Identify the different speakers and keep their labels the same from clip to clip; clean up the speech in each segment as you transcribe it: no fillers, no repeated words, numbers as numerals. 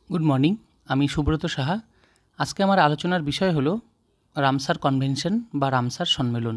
Speaker 1: Good morning. আমি সুব্রত সাহা। আজকে আমার আলোচনার বিষয় হলো রামসার কনভেনশন বা রামসার সম্মেলন।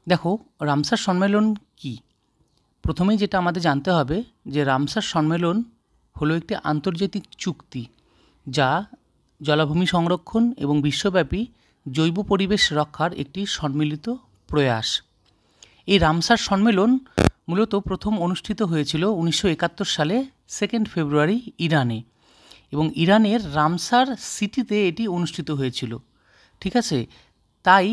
Speaker 1: দেখো, রামসার সম্মেলন কি? প্রথমেই যেটা আমাদের জানতে হবে যে রামসার সম্মেলন হলো একটি আন্তর্জাতিক চুক্তি যা জলাভূমি সংরক্ষণ এবং বিশ্বব্যাপী জৈব পরিবেশ রক্ষার একটি সম্মিলিত প্রয়াস। এই রামসার সম্মেলন মূলত প্রথম অনুষ্ঠিত হয়েছিল 1971 সালে 2 ফেব্রুয়ারি ইরানে, এবং ইরানের রামসার সিটিতে এটি অনুষ্ঠিত হয়েছিল। ঠিক আছে, তাই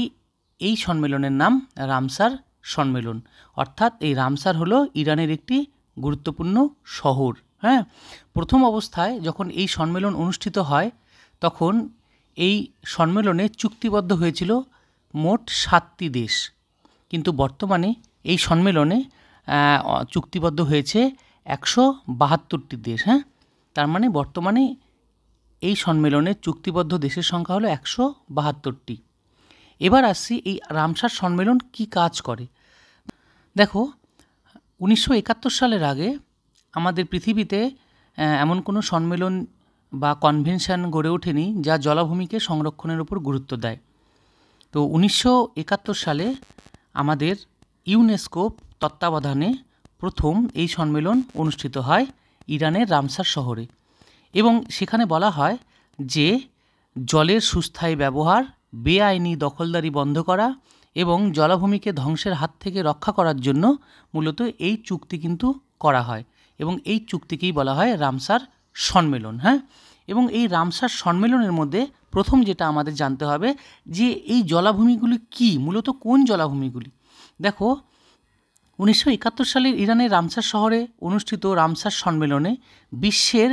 Speaker 1: এই সম্মেলনের নাম রামসার সম্মেলন। অর্থাৎ এই রামসার হলো ইরানের একটি গুরুত্বপূর্ণ শহর। হ্যাঁ, প্রথম অবস্থায় যখন এই সম্মেলন অনুষ্ঠিত হয় তখন এই সম্মেলনে চুক্তিবদ্ধ হয়েছিল মোট 7টি দেশ, কিন্তু বর্তমানে এই সম্মেলনে চুক্তিবদ্ধ হয়েছে 172টি দেশ। হ্যাঁ, তার মানে বর্তমানে এই সম্মেলনে চুক্তিবদ্ধ দেশের সংখ্যা হলো 172টি। এবার আসছি এই রামসার সম্মেলন কি কাজ করে। দেখো, 1971 সালের আগে আমাদের পৃথিবীতে এমন কোনো সম্মেলন বা কনভেনশন গড়ে ওঠেনি যা জলাভূমিকে সংরক্ষণের উপর গুরুত্ব দেয়। তো 1971 সালে আমাদের ইউনেস্কো তত্ত্বাবধানে প্রথম এই সম্মেলন অনুষ্ঠিত হয় ইরানের রামসার শহরে, এবং সেখানে বলা হয় যে জলের সুস্থায়ী ব্যবহার, বেআইনি দখলদারি বন্ধ করা এবং জলাভূমিকে ধ্বংসের হাত থেকে রক্ষা করার জন্য মূলত এই চুক্তি কিন্তু করা হয়, এবং এই চুক্তিকেই বলা হয় রামসার সম্মেলন। হ্যাঁ, এবং এই রামসার সম্মেলনের মধ্যে প্রথম যেটা আমাদের জানতে হবে যে এই জলাভূমিগুলি কি, মূলত কোন জলাভূমিগুলি। দেখো, 1971 সালের ইরানের রামসার শহরে অনুষ্ঠিত রামসার সম্মেলনে বিশ্বের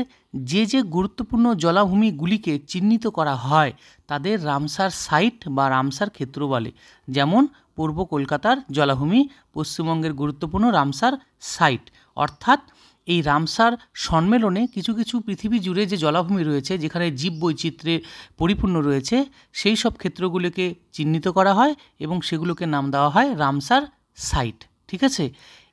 Speaker 1: যে গুরুত্বপূর্ণ জলাভূমিগুলিকে চিহ্নিত করা হয় তাদের রামসার সাইট বা রামসার ক্ষেত্র বলে। যেমন পূর্ব কলকাতার জলাভূমি পশ্চিমবঙ্গের গুরুত্বপূর্ণ রামসার সাইট। অর্থাৎ এই রামসার সম্মেলনে কিছু কিছু পৃথিবী জুড়ে যে জলাভূমি রয়েছে যেখানে জীববৈচিত্র্যে পরিপূর্ণ রয়েছে সেই সব ক্ষেত্রগুলোকে চিহ্নিত করা হয় এবং সেগুলোকে নাম দেওয়া হয় রামসার সাইট। ঠিক আছে,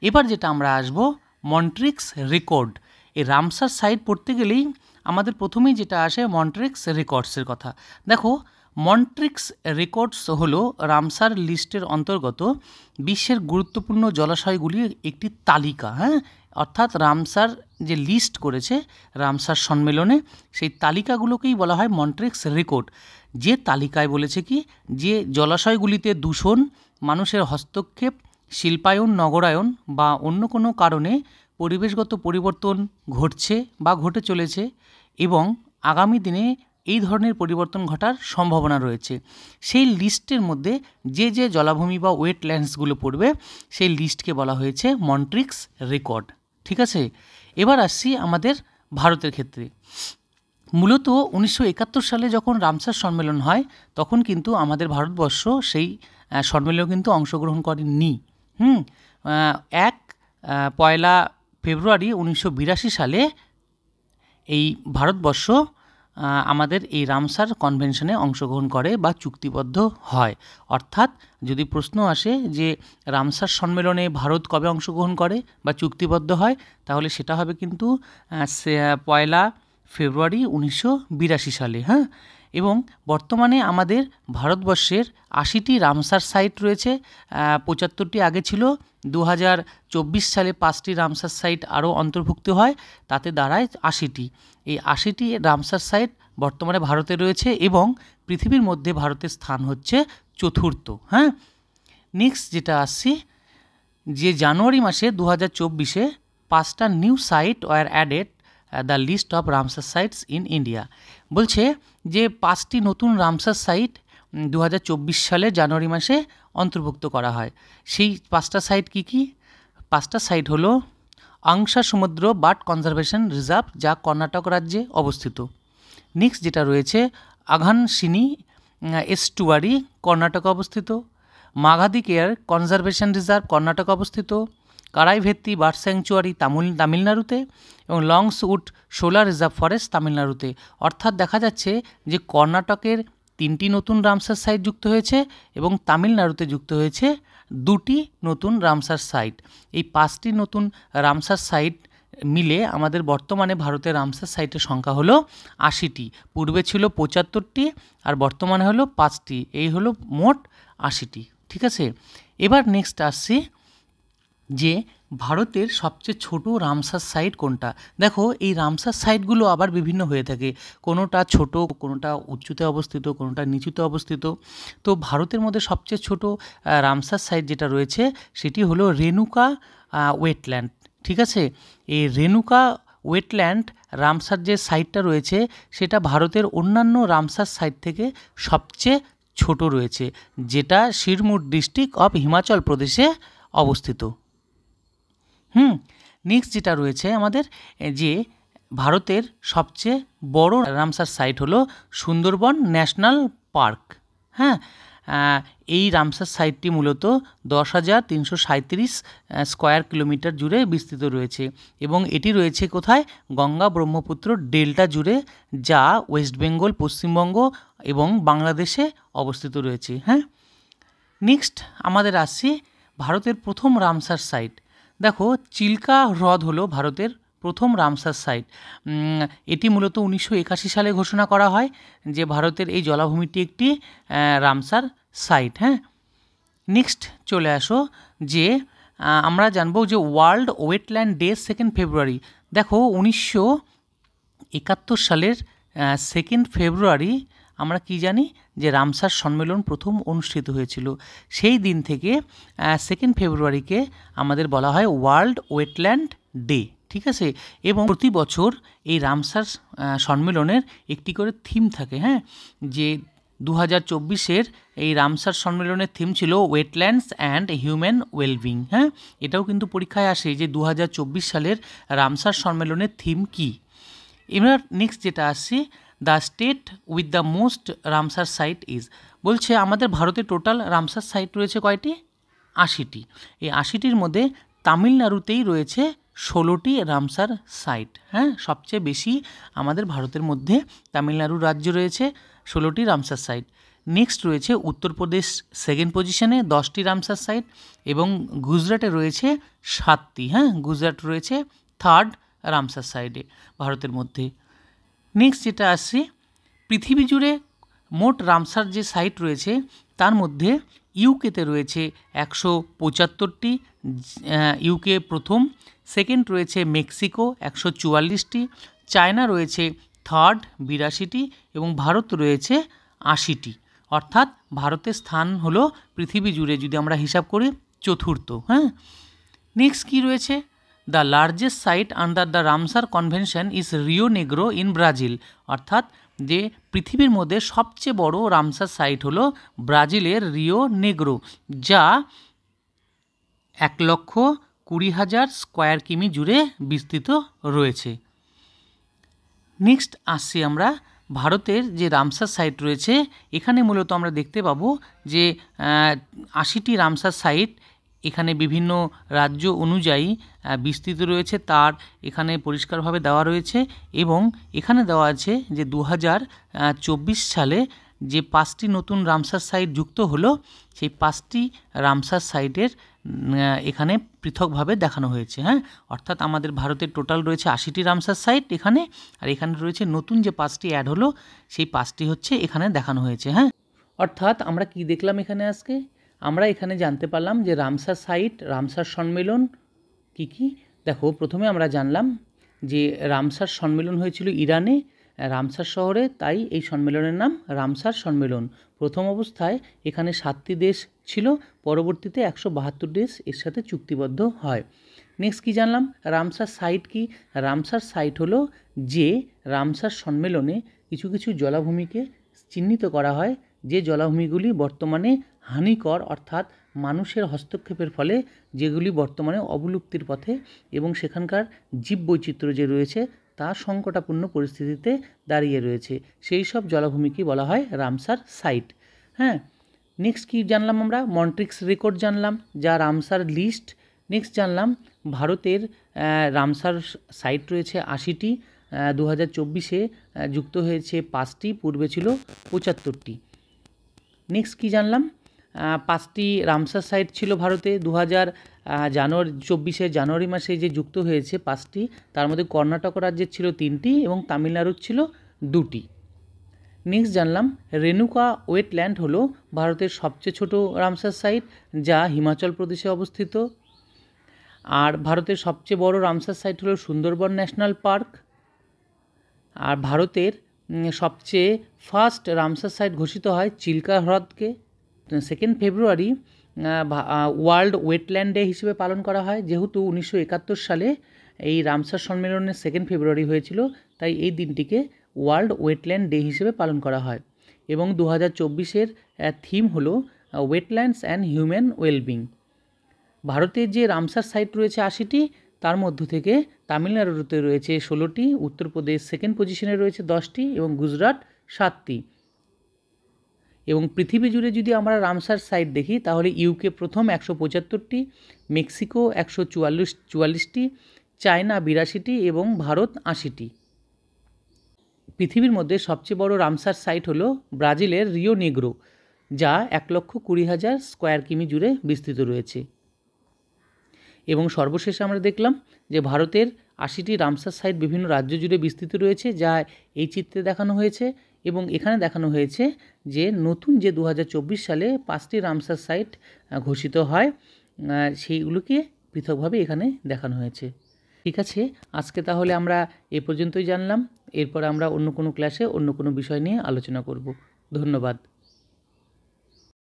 Speaker 1: এবার যেটা আমরা আসবো মন্ট্রিক্স রেকর্ড। এই রামসার সাইট পড়তে গেলেই আমাদের প্রথমেই যেটা আসে মন্ট্রিক্স রেকর্ডসের কথা। দেখো, মন্ট্রিক্স রেকর্ডস হলো রামসার লিস্টের অন্তর্গত বিশ্বের গুরুত্বপূর্ণ জলাশয়গুলির একটি তালিকা। হ্যাঁ, অর্থাৎ রামসার যে লিস্ট করেছে রামসার সম্মেলনে সেই তালিকাগুলোকেই বলা হয় মন্ট্রিক্স রেকর্ড। যে তালিকায় বলেছে কি যে জলাশয়গুলিতে দূষণ, মানুষের হস্তক্ষেপ, শিল্পায়ন, নগরায়ন বা অন্য কোনো কারণে পরিবেশগত পরিবর্তন ঘটছে বা ঘটে চলেছে এবং আগামী দিনে এই ধরনের পরিবর্তন ঘটার সম্ভাবনা রয়েছে, সেই লিস্টের মধ্যে যে জলাভূমি বা ওয়েটল্যান্ডসগুলো পড়বে সেই লিস্টকে বলা হয়েছে মন্ট্রিক্স রেকর্ড। ঠিক আছে, এবার আসছি আমাদের ভারতের ক্ষেত্রে। মূলত 1971 সালে যখন রামসার সম্মেলন হয় তখন কিন্তু আমাদের ভারতবর্ষ সেই সম্মেলনে কিন্তু অংশগ্রহণ করেনি। এক পয়লা ফেব্রুয়ারি 1982 সালে এই ভারতবর্ষ আমাদের এই রামসার কনভেনশনে অংশগ্রহণ করে বা চুক্তিবদ্ধ হয়। অর্থাৎ যদি প্রশ্ন আসে যে রামসার সম্মেলনে ভারত কবে অংশগ্রহণ করে বা চুক্তিবদ্ধ হয়, তাহলে সেটা হবে কিন্তু পয়লা ফেব্রুয়ারি 1982 সালে। হ্যাঁ, এবং বর্তমানে আমাদের ভারতবর্ষের 80টি রামসার সাইট রয়েছে। 75টি আগে ছিল। 2024 সালে 5টি রামসার সাইট আরও অন্তর্ভুক্ত হয়, তাতে দাঁড়ায় 80টি। এই 80টি রামসার সাইট বর্তমানে ভারতে রয়েছে এবং পৃথিবীর মধ্যে ভারতের স্থান হচ্ছে চতুর্থ। হ্যাঁ, নেক্সট যেটা আসছি যে জানুয়ারি মাসে 2024-এ 5টা new site were added the list of Ramsar sites in India. বলছে যে 5টি নতুন রামসার সাইট 2024 সালে জানুয়ারি মাসে অন্তর্ভুক্ত করা হয়। সেই 5টা সাইট কি কি? 5টা সাইট হলো আংশা সমুদ্র বার্ড কনজারভেশন রিজার্ভ, যা কর্ণাটক রাজ্যে অবস্থিত। নেক্সট যেটা রয়েছে আঘানসিনি এস্টুয়ারি, কর্ণাটকে অবস্থিত। মাঘাদিকেয়ার কনজারভেশন রিজার্ভ, কর্ণাটকে অবস্থিত। কারাইভেত্তি বার্ড স্যাংচুয়ারি তামিলনাড়ুতে, এবং লংসউড সোলার রিজার্ভ ফরেস্ট তামিলনাড়ুতে। অর্থাৎ দেখা যাচ্ছে যে কর্ণাটকের 3টি নতুন রামসার সাইট যুক্ত হয়েছে এবং তামিলনাড়ুতে যুক্ত হয়েছে 2টি নতুন রামসার সাইট। এই 5টি নতুন রামসার সাইট মিলে আমাদের বর্তমানে ভারতের রামসার সাইটের সংখ্যা হলো ৮০টি। পূর্বে ছিল ৭৫টি আর বর্তমানে হলো ৫টি। এই হলো মোট ৮০টি। ঠিক আছে, এবার নেক্সট আসছি যে ভারতের সবচেয়ে ছোট রামসার সাইট কোনটা। দেখো এই রামসার সাইটগুলো আবার বিভিন্ন হয়ে থাকে, কোনোটা ছোট, কোনোটা উঁচুতে অবস্থিত, কোনোটা নিচুতে অবস্থিত। তো ভারতের মধ্যে সবচেয়ে ছোট রামসার সাইট যেটা রয়েছে সেটি হলো রেণুকা ওয়েটল্যান্ড। ঠিক আছে, এই রেণুকা ওয়েটল্যান্ড রামসার যে সাইটটা রয়েছে সেটা ভারতের অন্যান্য রামসার সাইট থেকে সবচেয়ে ছোট রয়েছে, যেটা সিরমুর ডিস্ট্রিক্ট অফ হিমাচল প্রদেশে অবস্থিত। নেক্সট যেটা রয়েছে আমাদের যে ভারতের সবচেয়ে বড় রামসার সাইট হলো সুন্দরবন ন্যাশনাল পার্ক। হ্যাঁ, এই রামসার সাইটটি মূলত ১০,৩৩৭ স্কোয়ার কিলোমিটার জুড়ে বিস্তৃত রয়েছে এবং এটি রয়েছে কোথায়? গঙ্গা ব্রহ্মপুত্র ডেল্টা জুড়ে, যা ওয়েস্ট বেঙ্গল, পশ্চিমবঙ্গ এবং বাংলাদেশে অবস্থিত রয়েছে। হ্যাঁ, নেক্সট আমাদের আসছে ভারতের প্রথম রামসার সাইট। দেখো চিল্কা হ্রদ হলো ভারতের প্রথম রামসার সাইট। এটি মূলত ১৯৮১ সালে ঘোষণা করা হয় যে ভারতের এই জলাভূমিটি একটি রামসার সাইট। হ্যাঁ, নেক্সট চলে আসো যে আমরা জানবো যে ওয়ার্ল্ড ওয়েটল্যান্ড ডে 2 ফেব্রুয়ারি। দেখো ১৯৭১ সালের 2 ফেব্রুয়ারি আমরা কি জানি যে রামসার সম্মেলন প্রথম অনুষ্ঠিত হয়েছিল। সেই দিন থেকে 2 ফেব্রুয়ারিকে আমাদের বলা হয় ওয়ার্ল্ড ওয়েটল্যান্ড ডে। ঠিক আছে, এবং প্রতি বছর এই রামসার সম্মেলনের একটি করে থিম থাকে। হ্যাঁ, যে 2024-এর এই রামসার সম্মেলনের থিম ছিল ওয়েটল্যান্ডস অ্যান্ড হিউম্যান ওয়েলবিং। হ্যাঁ, এটাও কিন্তু পরীক্ষায় আসে যে 2024 সালের রামসার সম্মেলনের থিম কী। এবার নেক্সট যেটা আসছে, the state with the most Ramsar site is. বলছে আমাদের ভারতে টোটাল রামসার সাইট রয়েছে কয়টি? ৮০টি। এই ৮০টির মধ্যে তামিলনাড়ুতেই রয়েছে 16টি রামসার সাইট। হ্যাঁ, সবচেয়ে বেশি আমাদের ভারতের মধ্যে তামিলনাড়ু রাজ্য রয়েছে 16টি রামসার সাইট। নেক্সট রয়েছে উত্তরপ্রদেশ সেকেন্ড পজিশনে 10টি রামসার সাইট এবং গুজরাটে রয়েছে 7টি। হ্যাঁ, গুজরাট রয়েছে থার্ড রামসার সাইটে ভারতের মধ্যে। নেক্সট যেটা আসছে, পৃথিবী জুড়ে মোট রামসার যে সাইট রয়েছে তার মধ্যে ইউকেতে রয়েছে 175টি, ইউকে প্রথম। সেকেন্ড রয়েছে মেক্সিকো 144টি, চায়না রয়েছে থার্ড 82টি এবং ভারত রয়েছে 80টি। অর্থাৎ ভারতের স্থান হলো পৃথিবী জুড়ে যদি আমরা হিসাব করি চতুর্থ। হ্যাঁ, নেক্সট কী রয়েছে? The largest site under the Ramsar Convention is Rio Negro in Brazil. অর্থাৎ যে পৃথিবীর মধ্যে সবচেয়ে বড় রামসার সাইট হলো ব্রাজিলের রিও নেগ্রো, যা 1,20,000 স্কোয়ার কিমি জুড়ে বিস্তৃত রয়েছে। নেক্সট আসছি আমরা ভারতের যে রামসার সাইট রয়েছে, এখানে মূলত আমরা দেখতে পাবো যে 80টি রামসার সাইট এখানে বিভিন্ন রাজ্য অনুযায়ী বিস্তৃত রয়েছে, তার এখানে পরিষ্কারভাবে দেওয়া রয়েছে এবং এখানে দেওয়া আছে যে 2024 সালে যে 5টি নতুন রামসার সাইট যুক্ত হলো, সেই 5টি রামসার সাইটের এখানে পৃথকভাবে দেখানো হয়েছে। হ্যাঁ, অর্থাৎ আমাদের ভারতের টোটাল রয়েছে 80টি রামসার সাইট এখানে, আর এখানে রয়েছে নতুন যে 5টি অ্যাড হলো সেই 5টি হচ্ছে এখানে দেখানো হয়েছে। হ্যাঁ, অর্থাৎ আমরা কি দেখলাম এখানে আজকে? আমরা এখানে জানতে পারলাম যে রামসার সাইট, রামসার সম্মেলন কি কি। দেখো প্রথমে আমরা জানলাম যে রামসার সম্মেলন হয়েছিল ইরানে, রামসার শহরে, তাই এই সম্মেলনের নাম রামসার সম্মেলন। প্রথম অবস্থায় এখানে 7টি দেশ ছিল, পরবর্তীতে 172 দেশ এর সাথে চুক্তিবদ্ধ হয়। নেক্সট কি জানলাম? রামসার সাইট কি? রামসার সাইট হলো যে রামসার সম্মেলনে কিছু কিছু জলাভূমিকে চিহ্নিত করা হয়, যে জলাভূমিগুলি বর্তমানে হানিকর, অর্থাৎ মানুষের হস্তক্ষেপের ফলে যেগুলি বর্তমানে অবলুপ্তির পথে এবং সেখানকার জীববৈচিত্র্য যে রয়েছে তা সংকটাপূর্ণ পরিস্থিতিতে দাঁড়িয়ে রয়েছে, সেই সব জলাভূমিকে বলা হয় রামসার সাইট। হ্যাঁ, নেক্সট কি জানলাম আমরা? মন্ট্রিক্স রেকর্ড জানলাম, যা রামসার লিস্ট। নেক্সট জানলাম ভারতের রামসার সাইট রয়েছে 80টি, 2024-এ যুক্ত হয়েছে 5টি, পূর্বে ছিল 75টি। নেক্সট কি জানলাম? 5টি রামসার সাইট ছিল ভারতে। 24 জানুয়ারি মাসে যে যুক্ত হয়েছে 5টি, তার মধ্যে কর্ণাটক রাজ্যের ছিল 3টি এবং তামিলনাড়ুর ছিল 2টি। নেক্সট জানলাম রেণুকা ওয়েটল্যান্ড হলো ভারতের সবচেয়ে ছোট রামসার সাইট, যা হিমাচল প্রদেশে অবস্থিত। আর ভারতের সবচেয়ে বড় রামসার সাইট হলো সুন্দরবন ন্যাশনাল পার্ক। আর ভারতের সবচেয়ে ফার্স্ট রামসার সাইট ঘোষিত হয় চিল্কা হ্রদকে। 2 ফেব্রুয়ারি ওয়ার্ল্ড ওয়েটল্যান্ড ডে হিসেবে পালন করা হয়। যেহেতু 1971 সালে এই রামসার সম্মেলনের 2 ফেব্রুয়ারি হয়েছিল, তাই এই দিনটিকে ওয়ার্ল্ড ওয়েটল্যান্ড ডে হিসেবে পালন করা হয়। এবং 2024-এর থিম হলো ওয়েটল্যান্ডস অ্যান্ড হিউম্যান ওয়েলবিং। ভারতের যে রামসার সাইট রয়েছে 80টি, তার মধ্য থেকে তামিলনাড়ুতে রয়েছে 16টি, উত্তরপ্রদেশ সেকেন্ড পজিশনে রয়েছে 10টি এবং গুজরাট 7টি। এবং পৃথিবী জুড়ে যদি আমরা রামসার সাইট দেখি তাহলে ইউকে প্রথম 175টি, মেক্সিকো 144টি, চায়না 82টি এবং ভারত 80টি। পৃথিবীর মধ্যে সবচেয়ে বড় রামসার সাইট হলো ব্রাজিলের রিও নেগ্রো, যা 1,20,000 স্কোয়ার কিমি জুড়ে বিস্তৃত রয়েছে। এবং সর্বশেষে আমরা দেখলাম যে ভারতের 80টি রামসার সাইট বিভিন্ন রাজ্য জুড়ে বিস্তৃত রয়েছে, যা এই চিত্রে দেখানো হয়েছে। এবং এখানে দেখানো হয়েছে যে নতুন যে 2024 সালে 5টি রামসার সাইট ঘোষিত হয়, সেইগুলোকে পৃথকভাবে এখানে দেখানো হয়েছে। ঠিক আছে, আজকে তাহলে আমরা এ পর্যন্তই জানলাম। এরপর আমরা অন্য কোনো ক্লাসে অন্য কোনো বিষয় নিয়ে আলোচনা করব। ধন্যবাদ।